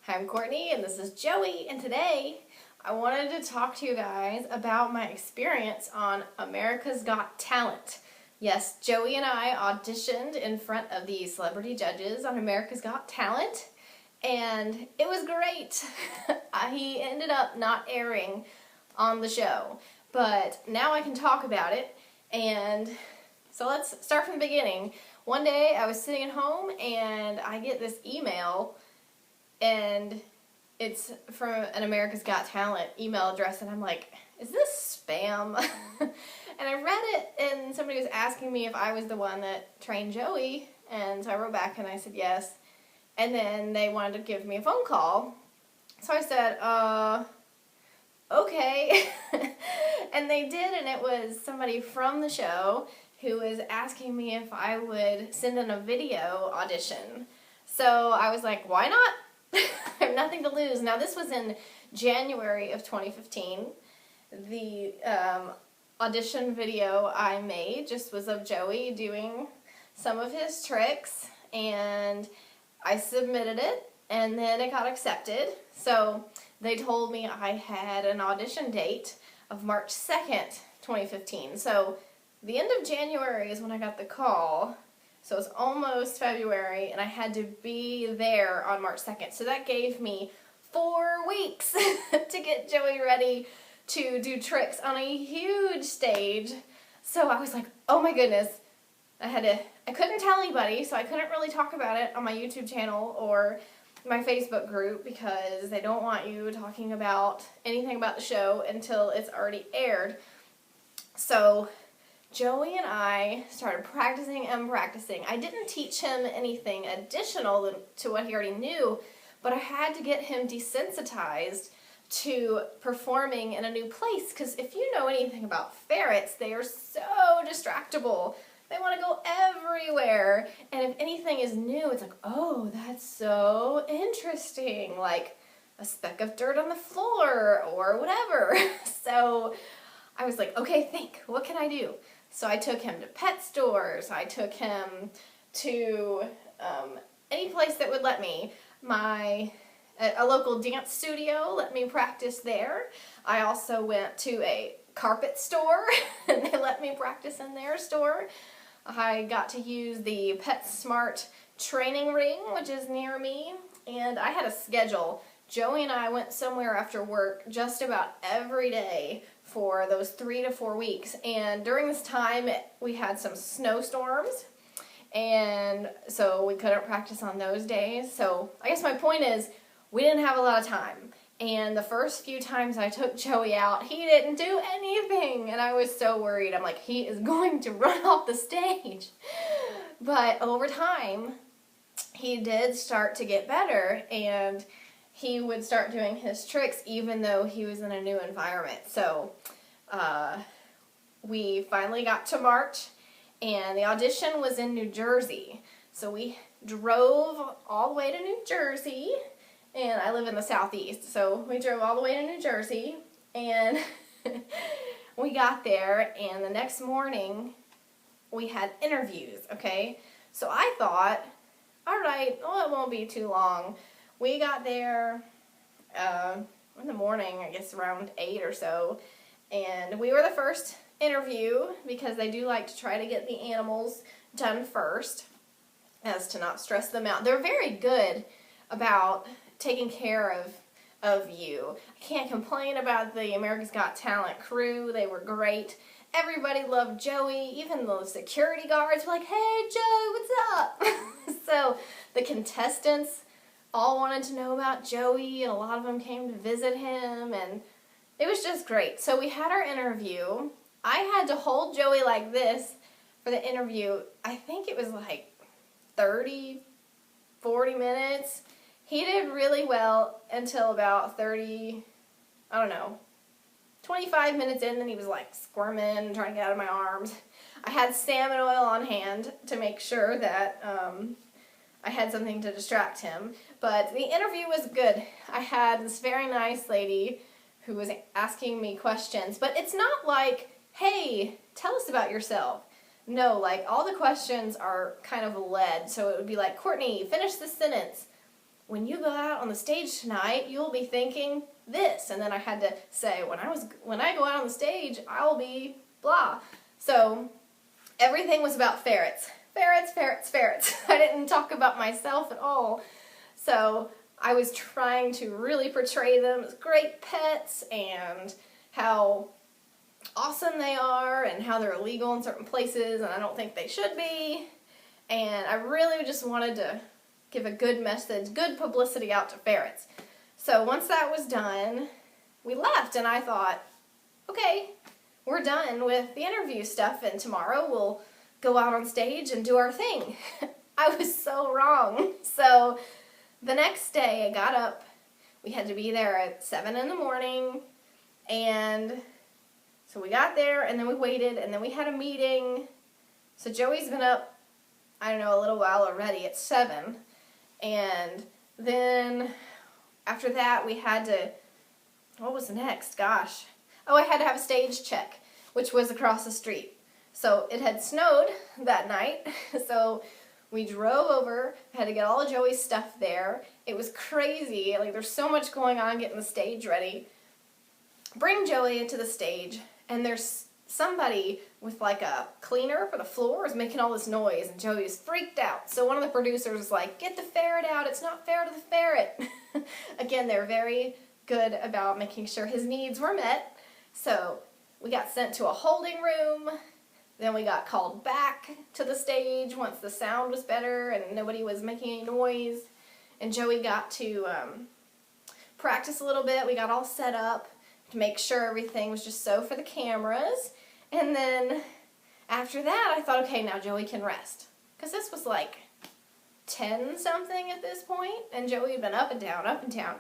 Hi, I'm Courtney and this is Joey, and today I wanted to talk to you guys about my experience on America's Got Talent. Yes, Joey and I auditioned in front of the celebrity judges on America's Got Talent, and it was great. He ended up not airing on the show, but now I can talk about it. And so let's start from the beginning. One day I was sitting at home and I get this email, and it's from an America's Got Talent email address, and I'm like, is this spam? And I read it, and somebody was asking me if I was the one that trained Joey, and so I wrote back and I said yes. And then they wanted to give me a phone call, so I said, okay. And they did, and it was somebody from the show who was asking me if I would send in a video audition. So I was like, why not? I have nothing to lose. Now, this was in January of 2015. The audition video I made just was of Joey doing some of his tricks, and I submitted it, and then it got accepted. So they told me I had an audition date of March 2nd, 2015. So the end of January is when I got the call. So it's almost February, and I had to be there on March 2nd. So that gave me 4 weeks to get Joey ready to do tricks on a huge stage. So I was like, oh my goodness. I couldn't tell anybody, so I couldn't really talk about it on my YouTube channel or my Facebook group, because they don't want you talking about anything about the show until it's already aired. So Joey and I started practicing and practicing. I didn't teach him anything additional to what he already knew, but I had to get him desensitized to performing in a new place, because if you know anything about ferrets, they are so distractible. They want to go everywhere, and if anything is new, it's like, oh, that's so interesting, like a speck of dirt on the floor or whatever. So I was like, okay, think, what can I do? So I took him to pet stores, I took him to any place that would let me. A local dance studio let me practice there. I also went to a carpet store, and they let me practice in their store. I got to use the PetSmart training ring, which is near me, and I had a schedule. Joey and I went somewhere after work just about every day for those 3 to 4 weeks, and during this time we had some snowstorms, and so we couldn't practice on those days. So I guess my point is, we didn't have a lot of time, and the first few times I took Joey out, he didn't do anything, and I was so worried. I'm like, he is going to run off the stage. But over time, he did start to get better, and he would start doing his tricks even though he was in a new environment. So we finally got to March, and the audition was in New Jersey. So we drove all the way to New Jersey, and I live in the southeast, so we drove all the way to New Jersey, and we got there, and the next morning we had interviews, okay? So I thought, all right, well, it won't be too long. We got there in the morning, I guess around 8 or so, and we were the first interview because they do like to try to get the animals done first, as to not stress them out. They're very good about taking care of you. I can't complain about the America's Got Talent crew. They were great. Everybody loved Joey. Even the security guards were like, hey, Joey, what's up? So the contestants all wanted to know about Joey, and a lot of them came to visit him, and it was just great. So we had our interview. I had to hold Joey like this for the interview. I think it was like 30, 40 minutes. He did really well until about 25 minutes in, then he was like squirming and trying to get out of my arms. I had salmon oil on hand to make sure that I had something to distract him. But the interview was good. I had this very nice lady who was asking me questions, but it's not like, hey, tell us about yourself. No, like all the questions are kind of led, so it would be like, Courtney, finish this sentence. when you go out on the stage tonight, you'll be thinking this. And then I had to say, when I go out on the stage, I'll be blah. So everything was about ferrets. Ferrets, ferrets, ferrets. I didn't talk about myself at all. So I was trying to really portray them as great pets and how awesome they are and how they're illegal in certain places and I don't think they should be. And I really just wanted to give a good message, good publicity out to ferrets. So once that was done, we left and I thought, okay, we're done with the interview stuff and tomorrow we'll go out on stage and do our thing. I was so wrong. So the next day I got up, we had to be there at 7 in the morning, and so we got there and then we waited and then we had a meeting. So Joey's been up, I don't know, a little while already at 7, and then after that we had to, what was next? Gosh. Oh, I had to have a stage check, which was across the street. So it had snowed that night, so we drove over, had to get all of Joey's stuff there. It was crazy, like there's so much going on getting the stage ready. Bring Joey into the stage, and there's somebody with like a cleaner for the floor is making all this noise, and Joey is freaked out. So one of the producers was like, get the ferret out, it's not fair to the ferret. Again, they're very good about making sure his needs were met. So we got sent to a holding room. Then we got called back to the stage once the sound was better and nobody was making any noise. And Joey got to practice a little bit. We got all set up to make sure everything was just so for the cameras. And then after that, I thought, okay, now Joey can rest. Because this was like 10-something at this point, and Joey had been up and down, up and down.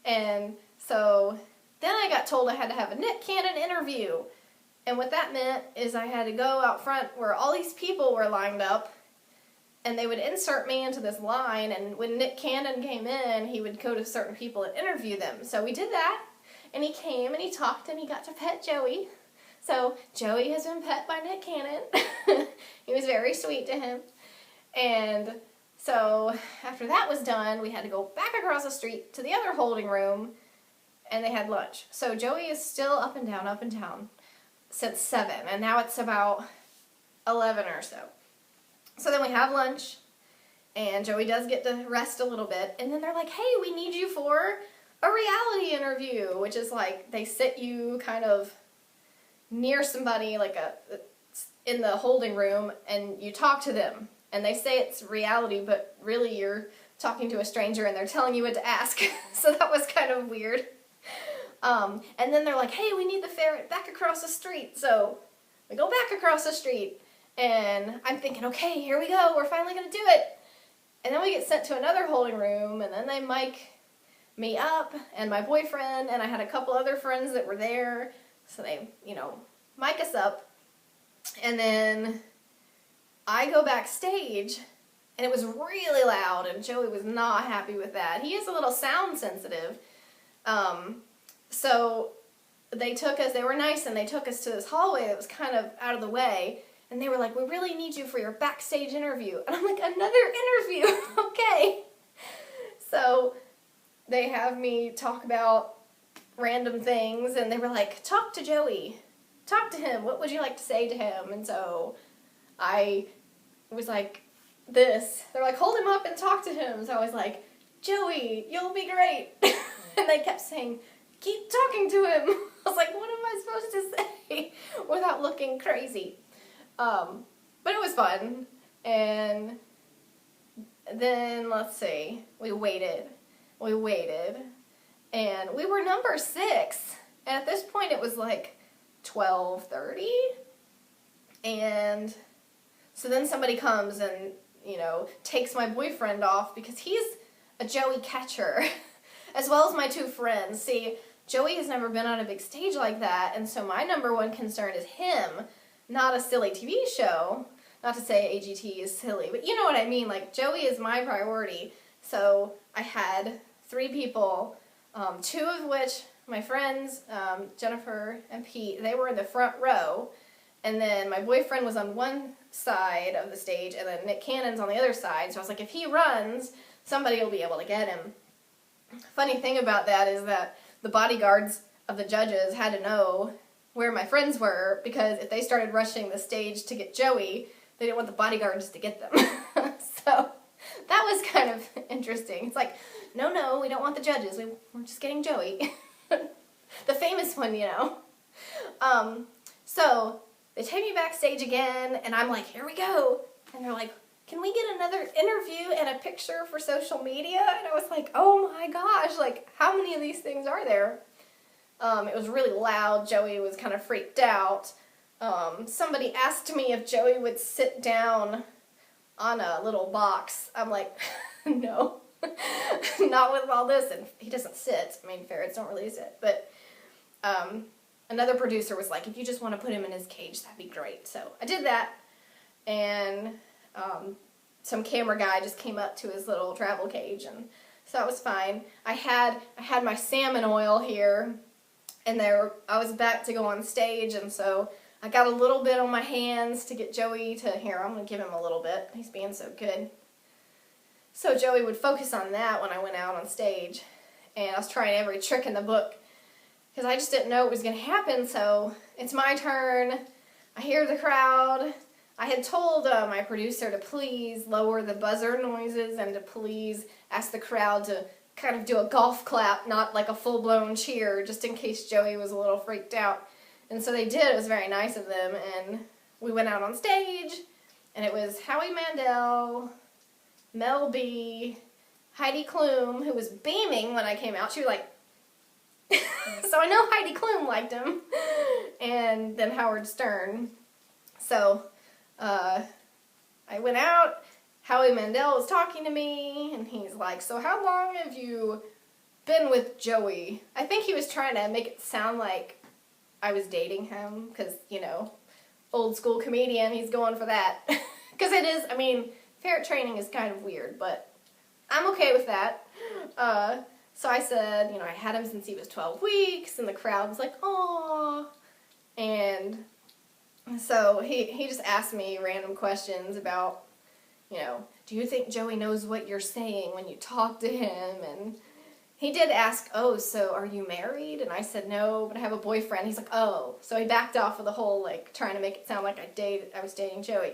And so then I got told I had to have a Nick Cannon interview. And what that meant is I had to go out front where all these people were lined up, and they would insert me into this line, and when Nick Cannon came in, he would go to certain people and interview them. So we did that, and he came, and he talked, and he got to pet Joey. So Joey has been pet by Nick Cannon. He was very sweet to him. And so after that was done, we had to go back across the street to the other holding room, and they had lunch. So Joey is still up and down, since 7, and now it's about 11 or so. So then we have lunch, and Joey does get to rest a little bit, and then they're like, hey, we need you for a reality interview, which is like they sit you kind of near somebody like in the holding room, and you talk to them, and they say it's reality, but really you're talking to a stranger and they're telling you what to ask. So that was kind of weird. And then they're like, hey, we need the ferret back across the street. So we go back across the street, and I'm thinking, okay, here we go, we're finally going to do it. And then we get sent to another holding room, and then they mic me up, and my boyfriend, and I had a couple other friends that were there, so they, mic us up. And then I go backstage, and it was really loud, and Joey was not happy with that. He is a little sound sensitive. So they were nice, and they took us to this hallway that was kind of out of the way, and they were like, we really need you for your backstage interview. And I'm like, another interview? Okay. So they have me talk about random things, and they were like, talk to Joey. Talk to him. What would you like to say to him? And so I was like, this. They're like, hold him up and talk to him. So I was like, Joey, you'll be great. And they kept saying, keep talking to him. I was like, what am I supposed to say without looking crazy? But it was fun. And then, let's see, we waited, and we were number 6. And at this point, it was like 12:30. And so then somebody comes and, takes my boyfriend off because he's a Joey catcher, as well as my 2 friends. See, Joey has never been on a big stage like that, and so my number one concern is him, not a silly TV show. Not to say AGT is silly, but you know what I mean. Like, Joey is my priority. So I had 3 people, 2 of which, my friends, Jennifer and Pete, they were in the front row. And then my boyfriend was on one side of the stage, and then Nick Cannon's on the other side. So I was like, if he runs, somebody will be able to get him. Funny thing about that is that the bodyguards of the judges had to know where my friends were, because if they started rushing the stage to get Joey, they didn't want the bodyguards to get them. So that was kind of interesting. It's like, no, we don't want the judges. We're just getting Joey. The famous one, you know. So they take me backstage again, and I'm like, here we go. And they're like, can we get another interview and a picture for social media? And I was like, oh my gosh, like, how many of these things are there? It was really loud. Joey was kind of freaked out. Somebody asked me if Joey would sit down on a little box. I'm like, no, not with all this. And he doesn't sit. I mean, ferrets don't really sit. But another producer was like, if you just want to put him in his cage, that'd be great. So I did that. And some camera guy just came up to his little travel cage, and so that was fine. I had my salmon oil here, and I was about to go on stage, and so I got a little bit on my hands to get Joey to, here, I'm going to give him a little bit. He's being so good. So Joey would focus on that when I went out on stage, and I was trying every trick in the book, because I just didn't know what was going to happen. So it's my turn. I hear the crowd. I had told my producer to please lower the buzzer noises and to please ask the crowd to kind of do a golf clap, not like a full-blown cheer, just in case Joey was a little freaked out. And so they did. It was very nice of them. And we went out on stage, and it was Howie Mandel, Mel B, Heidi Klum, who was beaming when I came out. She was like, so I know Heidi Klum liked him, and then Howard Stern. So I went out, Howie Mandel was talking to me, and he's like, so how long have you been with Joey? I think he was trying to make it sound like I was dating him, because, you know, old school comedian, he's going for that. Because it is, I mean, ferret training is kind of weird, but I'm okay with that. So I said, you know, I had him since he was 12 weeks, and the crowd was like, aww. And so he just asked me random questions about, you know, do you think Joey knows what you're saying when you talk to him? And he did ask, oh, so are you married? And I said, no, but I have a boyfriend. He's like, oh. So he backed off of the whole, like, trying to make it sound like I was dating Joey.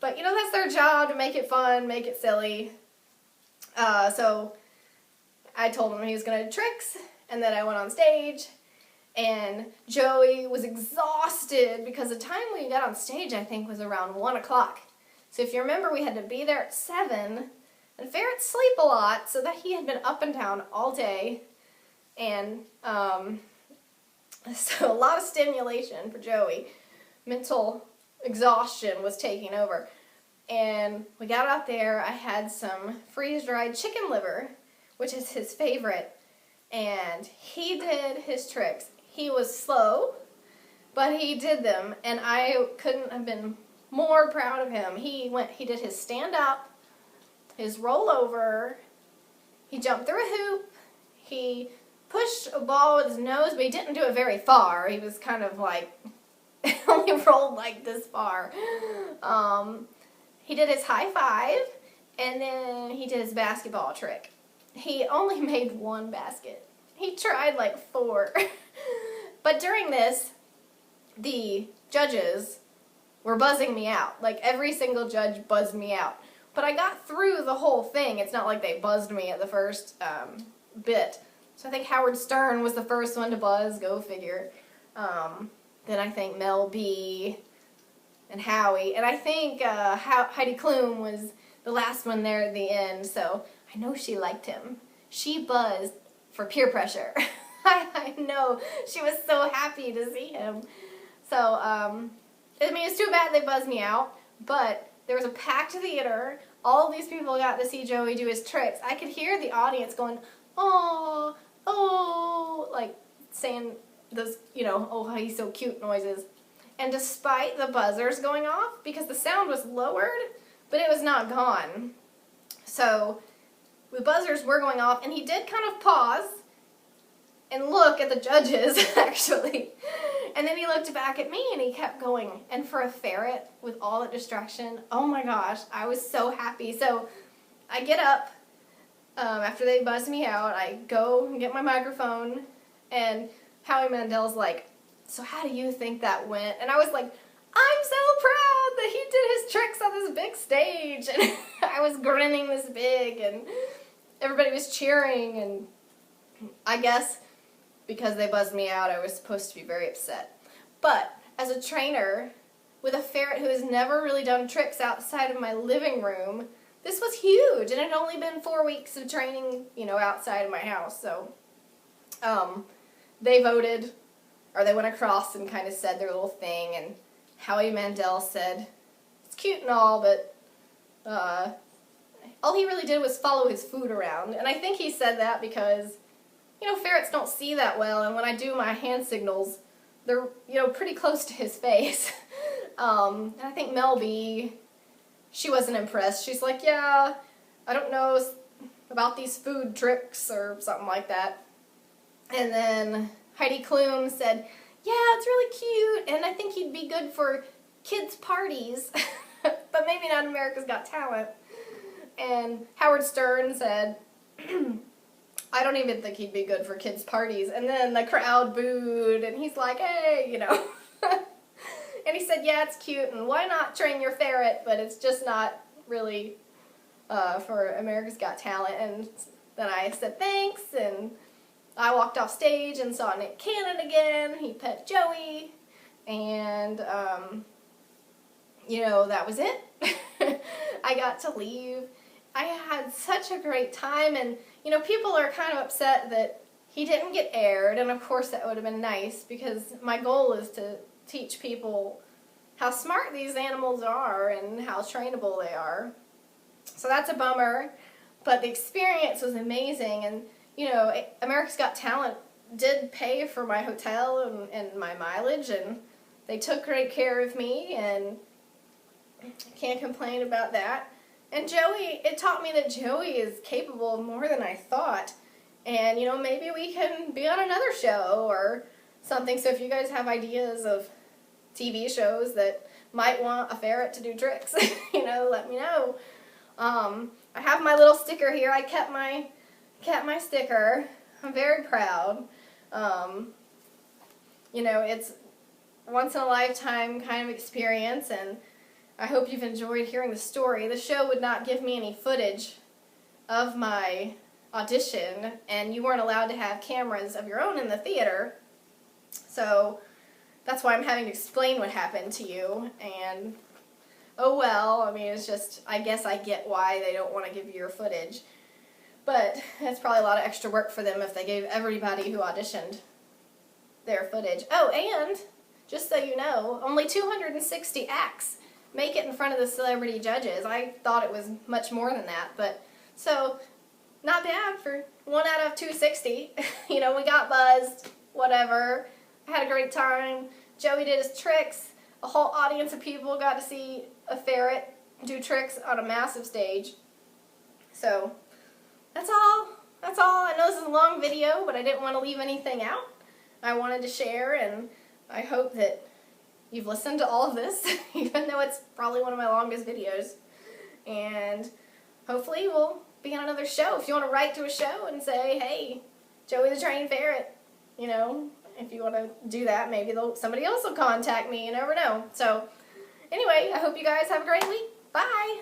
But, you know, that's their job, to make it fun, make it silly. So I told him he was going to do tricks, and then I went on stage. And Joey was exhausted because the time we got on stage, I think, was around 1 o'clock. So if you remember, we had to be there at 7. And ferrets sleep a lot, so that he had been up and down all day. And so a lot of stimulation for Joey. Mental exhaustion was taking over. And we got out there. I had some freeze-dried chicken liver, which is his favorite. And he did his tricks. He was slow, but he did them, and I couldn't have been more proud of him. He did his stand-up, his rollover, he jumped through a hoop, he pushed a ball with his nose, but he didn't do it very far. He was kind of like, only rolled like this far. He did his high five, and then he did his basketball trick. He only made 1 basket. He tried like 4. But during this, the judges were buzzing me out. Like, every single judge buzzed me out. But I got through the whole thing. It's not like they buzzed me at the first bit. So I think Howard Stern was the first one to buzz, go figure. Then I think Mel B and Howie. And I think Heidi Klum was the last one there at the end. So I know she liked him. She buzzed for peer pressure. I know. She was so happy to see him. So, I mean, it's too bad they buzzed me out, but there was a packed theater. All of these people got to see Joey do his tricks. I could hear the audience going, oh, oh, like saying those, you know, oh, he's so cute noises. And despite the buzzers going off, because the sound was lowered, but it was not gone. So the buzzers were going off, and he did kind of pause and look at the judges, actually. And then he looked back at me, and he kept going. And for a ferret, with all that distraction, oh my gosh, I was so happy. So I get up, after they buzzed me out, I go and get my microphone, and Howie Mandel's like, so how do you think that went? And I was like, I'm so proud that he did his tricks on this big stage. And I was grinning this big, and everybody was cheering, and I guess because they buzzed me out, I was supposed to be very upset. But as a trainer with a ferret who has never really done tricks outside of my living room, this was huge, and it had only been 4 weeks of training, outside of my house. So they voted, or they went across and kind of said their little thing, and Howie Mandel said, it's cute and all, but all he really did was follow his food around. And I think he said that because, ferrets don't see that well, and when I do my hand signals, they're, pretty close to his face. And I think Mel B, she wasn't impressed. She's like, yeah, I don't know about these food tricks or something like that. And then Heidi Klum said, yeah, it's really cute, and I think he'd be good for kids' parties, but maybe not America's Got Talent. And Howard Stern said, I don't even think he'd be good for kids' parties. And then the crowd booed, and he's like, hey, And he said, yeah, it's cute, and why not train your ferret, but it's just not really for America's Got Talent. And then I said thanks, and I walked off stage and saw Nick Cannon again. He pet Joey, and, that was it. I got to leave. I had such a great time, and, people are kind of upset that he didn't get aired, and of course that would have been nice, because my goal is to teach people how smart these animals are and how trainable they are. So that's a bummer, but the experience was amazing, and America's Got Talent did pay for my hotel and my mileage, and they took great care of me, and I can't complain about that. And Joey, it taught me that Joey is capable of more than I thought, and maybe we can be on another show or something. So if you guys have ideas of TV shows that might want a ferret to do tricks, let me know. I have my little sticker here. I kept my sticker. I'm very proud. It's once in a lifetime kind of experience, and I hope you've enjoyed hearing the story. The show would not give me any footage of my audition, and you weren't allowed to have cameras of your own in the theater, so that's why I'm having to explain what happened to you. And oh well, it's just, I guess I get why they don't want to give you your footage. But it's probably a lot of extra work for them if they gave everybody who auditioned their footage. Oh, and just so you know, only 260 acts make it in front of the celebrity judges. I thought it was much more than that, but so not bad for 1 out of 260. We got buzzed, whatever. I had a great time. Joey did his tricks. A whole audience of people got to see a ferret do tricks on a massive stage. So that's all. I know this is a long video, but I didn't want to leave anything out. I wanted to share, and I hope that you've listened to all of this, even though it's probably one of my longest videos. And hopefully we'll be on another show. If you want to write to a show and say, hey, Joey the Trained Ferret, if you want to do that, maybe somebody else will contact me. You never know. So anyway, I hope you guys have a great week. Bye!